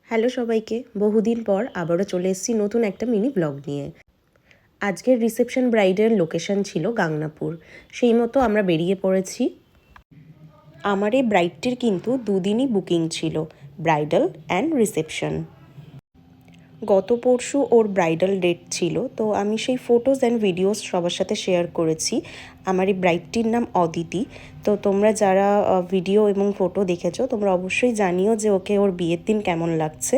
Hello সবাইকে, বহুদিন পর আবারও চলে এসেছি নতুন একটা মিনি ব্লগ নিয়ে। আজকের রিসেপশন ব্রাইডের লোকেশন ছিল গাংনাপুর। সেই মতো আমরা বেরিয়ে পড়েছি। আমার এই ব্রাইডটির কিন্তু দুদিনই বুকিং ছিল, ব্রাইডাল অ্যান্ড রিসেপশন। গত পরশু ওর ব্রাইডাল ডেট ছিল, তো আমি সেই ফটোজ অ্যান্ড ভিডিওস সবার সাথে শেয়ার করেছি। আমার এই ব্রাইডটির নাম অদিতি। তো তোমরা যারা ভিডিও এবং ফটো দেখেছো তোমরা অবশ্যই জানিও যে ওকে ওর বিয়ের দিন কেমন লাগছে।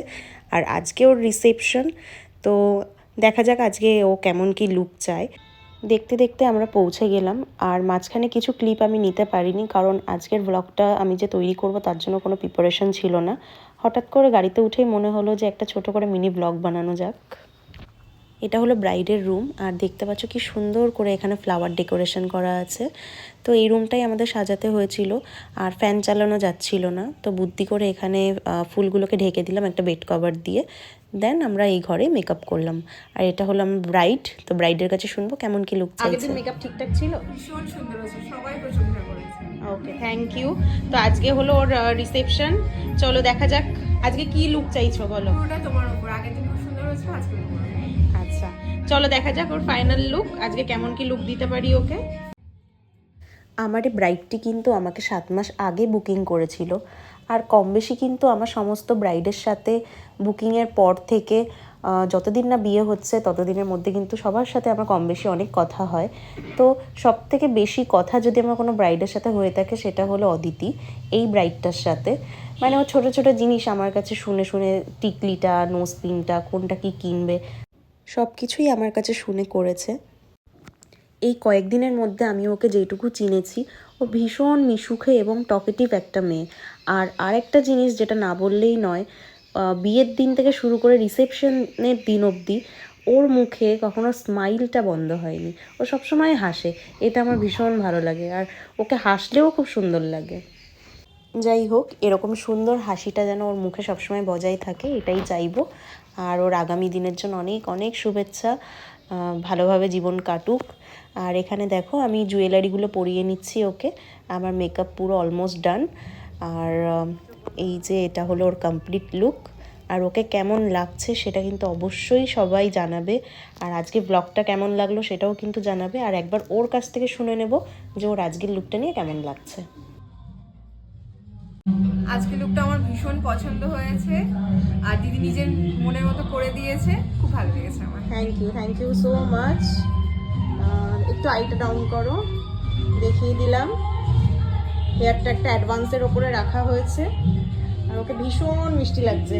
আর আজকে ওর রিসেপশন, তো দেখা যাক আজকে ও কেমন কি লুক চায়। দেখতে দেখতে আমরা পৌঁছে গেলাম। আর মাঝখানে কিছু ক্লিপ আমি নিতে পারিনি, কারণ আজকের ব্লগটা আমি যে তৈরি করব তার জন্য কোনো প্রিপারেশন ছিল না। হঠাৎ করে গাড়িতে উঠেই মনে হলো যে একটা ছোট করে মিনি ব্লগ বানানো যাক। এটা হলো ব্রাইডের রুম, আর দেখতে পাচ্ছ কি সুন্দর করে এখানে ফ্লাওয়ার ডেকোরেশন করা আছে। তো এই রুমটাই আমাদের সাজাতে হয়েছিল, আর ফ্যান চালানো যাচ্ছিল না, তো বুদ্ধি করে এখানে ফুলগুলোকে ঢেকে দিলাম একটা বেড কভার দিয়ে। দেন আমরা এই ঘরে মেকআপ করলাম। আর এটা হলো আমার ব্রাইড, তো ব্রাইডের কাছে শুনবো কেমন কি লুক চাইছে। আগের দিন মেকআপ ঠিকঠাক ছিল? ভীষণ সুন্দর হয়েছে, সবাই প্রশংসা করেছে। ওকে, থ্যাংক ইউ। তো আজকে হলো ওর রিসেপশন, চলো দেখা যাক আজকে কি লুক চাইছো বলো। পুরোটা তোমার উপর, আগের দিন খুব সুন্দর হয়েছে, আজকে তোমার। আচ্ছা, চলো দেখা যাক ওর ফাইনাল লুক, আজকে কেমন কি লুক দিতে পারি ওকে। আমার এই ব্রাইডটি কিন্তু আমাকে 7 মাস আগে বুকিং করেছিল। আর কম বেশি কিন্তু আমার সমস্ত ব্রাইডের সাথে বুকিংয়ের পর থেকে যতদিন না বিয়ে হচ্ছে ততদিনের মধ্যে কিন্তু সবার সাথে আমার কম বেশি অনেক কথা হয়। তো সব থেকে বেশি কথা যদি আমার কোনো ব্রাইডের সাথে হয়ে থাকে সেটা হলো অদিতি, এই ব্রাইডটার সাথে। মানে ও ছোটো ছোটো জিনিস আমার কাছে শুনে শুনে, টিকলিটা, নোজ পিনটা, কোনটা কি কিনবে, সব কিছুই আমার কাছে শুনে করেছে। এই কয়েকদিনের মধ্যে আমি ওকে যেটুকু চিনেছি, ও ভীষণ মিশুকে এবং টকেটিভ একটা মেয়ে। আর আরেকটা জিনিস যেটা না বললেই নয়, বিয়ের দিন থেকে শুরু করে রিসেপশনের দিন অবধি ওর মুখে কখনো স্মাইলটা বন্ধ হয়নি। ও সবসময় হাসে, এটা আমার ভীষণ ভালো লাগে। আর ওকে হাসলেও খুব সুন্দর লাগে। যাই হোক, এরকম সুন্দর হাসিটা যেন ওর মুখে সবসময় বজায় থাকে, এটাই চাইবো। আর ওর আগামী দিনের জন্য অনেক অনেক শুভেচ্ছা, ভালোভাবে জীবন কাটুক। আর এখানে দেখো আমি জুয়েলারিগুলো পরিয়ে নিচ্ছি ওকে। আমার মেকআপ পুরো অলমোস্ট ডান। আর এই যে এটা হলো ওর কমপ্লিট লুক। আর ওকে কেমন লাগছে সেটা কিন্তু অবশ্যই সবাই জানাবে। আর আজকে ব্লগটা কেমন লাগলো সেটাও কিন্তু জানাবে। আর একবার ওর কাছ থেকে শুনে নেব যে ওর আজকের লুকটা নিয়ে কেমন লাগছে। আজকে লুকটা আমার ভীষণ পছন্দ হয়েছে, আর দিদি নিজের মনের মতো করে দিয়েছে, খুব ভালো লেগেছে আমার। Thank you so much. একটু আইটা ডাউন করো, দেখিয়ে দিলাম। হেয়ারটা একটা অ্যাডভান্সের ওপরে রাখা হয়েছে, আর ওকে ভীষণ মিষ্টি লাগছে।